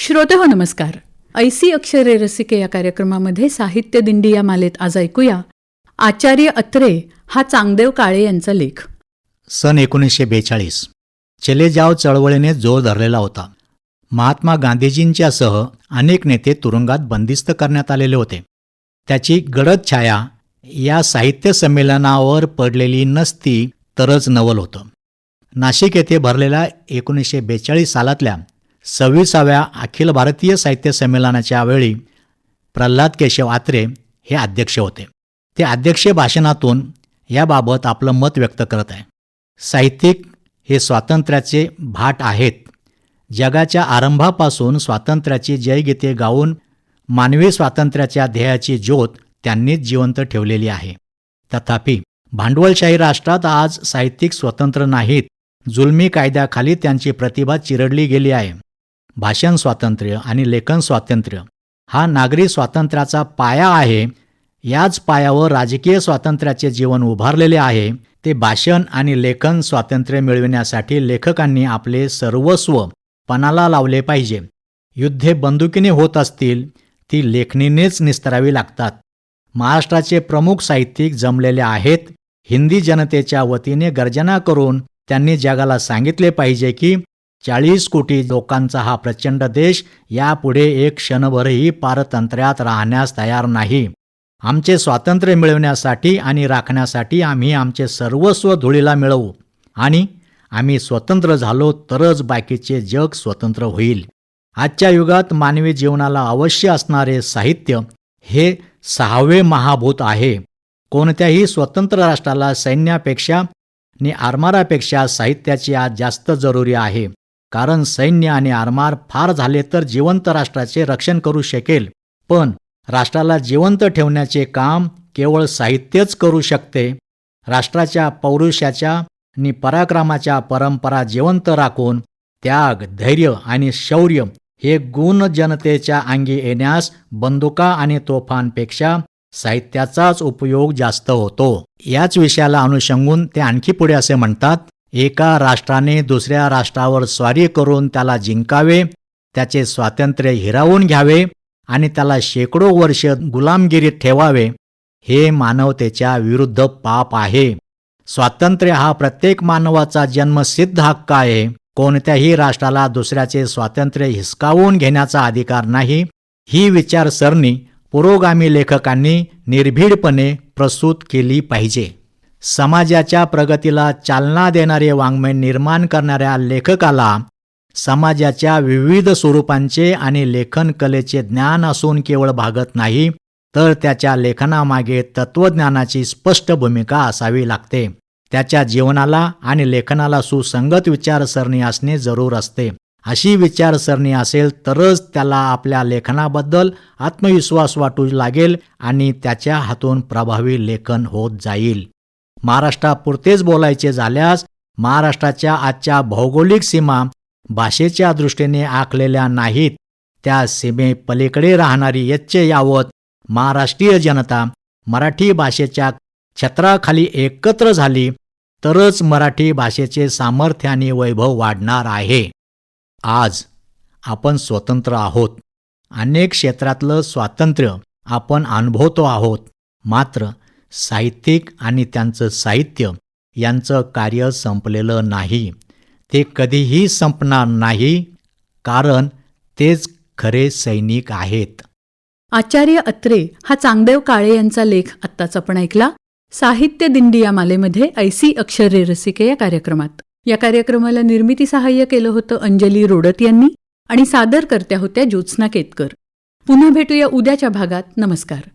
श्रोतेहो नमस्कार. ऐसी अक्षरे रसिके या कार्यक्रमामध्ये साहित्य दिंडी या मालेत आज ऐकूया आचार्य अत्रे हा चांगदेव काळे यांचा लेख. सन 1942 चले जाव चळवळीने जोर धरलेला होता. महात्मा गांधीजींच्यासह अनेक नेते तुरुंगात बंदिस्त करण्यात आलेले होते. त्याची गडद छाया या साहित्य संमेलनावर पडलेली नसती तरच नवल होतं. नाशिक येथे भरलेल्या 1942 सालातल्या 26व्या अखिल भारतीय साहित्य संमेलनाच्या वेळी प्रल्हाद केशव आत्रे हे अध्यक्ष होते. ते अध्यक्षीय भाषणातून याबाबत आपलं मत व्यक्त करत आहे. साहित्यिक हे स्वातंत्र्याचे भाट आहेत. जगाच्या आरंभापासून स्वातंत्र्याची जयगीते गाऊन मानवी स्वातंत्र्याच्या ध्येयाची ज्योत त्यांनीच जिवंत ठेवलेली आहे. तथापि भांडवलशाही राष्ट्रात आज साहित्यिक स्वतंत्र नाहीत. जुलमी कायद्याखाली त्यांची प्रतिभा चिरडली गेली आहे. भाषण स्वातंत्र्य आणि लेखन स्वातंत्र्य हा नागरी स्वातंत्र्याचा पाया आहे. याच पायावर राजकीय स्वातंत्र्याचे जीवन उभारलेले आहे. ते भाषण आणि लेखन स्वातंत्र्य मिळविण्यासाठी लेखकांनी आपले सर्वस्व पणाला लावले पाहिजे. युद्धे बंदुकीने होत असतील ती लेखणीनेच निस्तरावी लागतात. महाराष्ट्राचे प्रमुख साहित्यिक जमलेले आहेत. हिंदी जनतेच्या वतीने गर्जना करून त्यांनी जगाला सांगितले पाहिजे की 40 कोटी लोकांचा हा प्रचंड देश यापुढे एक क्षणभरही पारतंत्र्यात राहण्यास तयार नाही. आमचे स्वातंत्र्य मिळवण्यासाठी आणि राखण्यासाठी आम्ही आमचे सर्वस्व धुळीला मिळवू आणि आम्ही स्वतंत्र झालो तरच बाकीचे जग स्वतंत्र होईल. आजच्या युगात मानवी जीवनाला अवश्य असणारे साहित्य हे 6वे महाभूत आहे. कोणत्याही स्वतंत्र राष्ट्राला सैन्यापेक्षा आणि आरमारापेक्षा साहित्याची आज जास्त जरुरी आहे. कारण सैन्य आणि आरमार फार झाले तर जिवंत राष्ट्राचे रक्षण करू शकेल, पण राष्ट्राला जिवंत ठेवण्याचे काम केवळ साहित्यच करू शकते. राष्ट्राच्या पौरुषाच्या आणि पराक्रमाच्या परंपरा जिवंत राखून त्याग, धैर्य आणि शौर्य हे गुण जनतेच्या अंगी येण्यास बंदुका आणि तोफांपेक्षा साहित्याचाच उपयोग जास्त होतो. याच विषयाला अनुषंगून ते आणखी पुढे असे म्हणतात, एका राष्ट्राने दुसऱ्या राष्ट्रावर स्वारी करून त्याला जिंकावे, त्याचे स्वातंत्र्य हिरावून घ्यावे आणि त्याला शेकडो वर्ष गुलामगिरीत ठेवावे हे मानवतेच्या विरुद्ध पाप आहे. स्वातंत्र्य हा प्रत्येक मानवाचा जन्मसिद्ध हक्क आहे. कोणत्याही राष्ट्राला दुसऱ्याचे स्वातंत्र्य हिसकावून घेण्याचा अधिकार नाही. ही विचारसरणी पुरोगामी लेखकांनी निर्भीडपणे प्रस्तुत केली पाहिजे. समाजाच्या प्रगतीला चालना देणारे वाङ्मय निर्माण करणाऱ्या लेखकाला समाजाच्या विविध स्वरूपांचे आणि लेखन कलेचे ज्ञान असून केवळ भागत नाही, तर त्याच्या लेखनामागे तत्त्वज्ञानाची स्पष्ट भूमिका असावी लागते. त्याच्या जीवनाला आणि लेखनाला सुसंगत विचारसरणी असणे जरूर असते. अशी विचारसरणी असेल तरच त्याला आपल्या लेखनाबद्दल आत्मविश्वास वाटू लागेल आणि त्याच्या हातून प्रभावी लेखन होत जाईल. महाराष्ट्रापुरतेच बोलायचे झाल्यास महाराष्ट्राच्या आजच्या भौगोलिक सीमा भाषेच्या दृष्टीने आखलेल्या नाहीत. त्या सीमेपलीकडे राहणारी यच्चे यावत महाराष्ट्रीय जनता मराठी भाषेच्या छत्राखाली एकत्र झाली तरच मराठी भाषेचे सामर्थ्य आणि वैभव वाढणार आहे. आज आपण स्वतंत्र आहोत. अनेक क्षेत्रातलं स्वातंत्र्य आपण अनुभवतो आहोत. मात्र साहित्यिक आणि त्यांचं साहित्य यांचं कार्य संपलेलं नाही. ते कधीही संपणार नाही, कारण तेच खरे सैनिक आहेत. आचार्य अत्रे हा चांगदेव काळे यांचा लेख आत्ताच आपण ऐकला. साहित्य दिंडी या मालेमध्ये ऐसी अक्षरे रसिके या कार्यक्रमात. या कार्यक्रमाला निर्मिती सहाय्य केलं होतं अंजली रोडत यांनी आणि सादर करत्या होत्या ज्योत्स्ना केतकर. पुन्हा भेटूया उद्याच्या भागात. नमस्कार.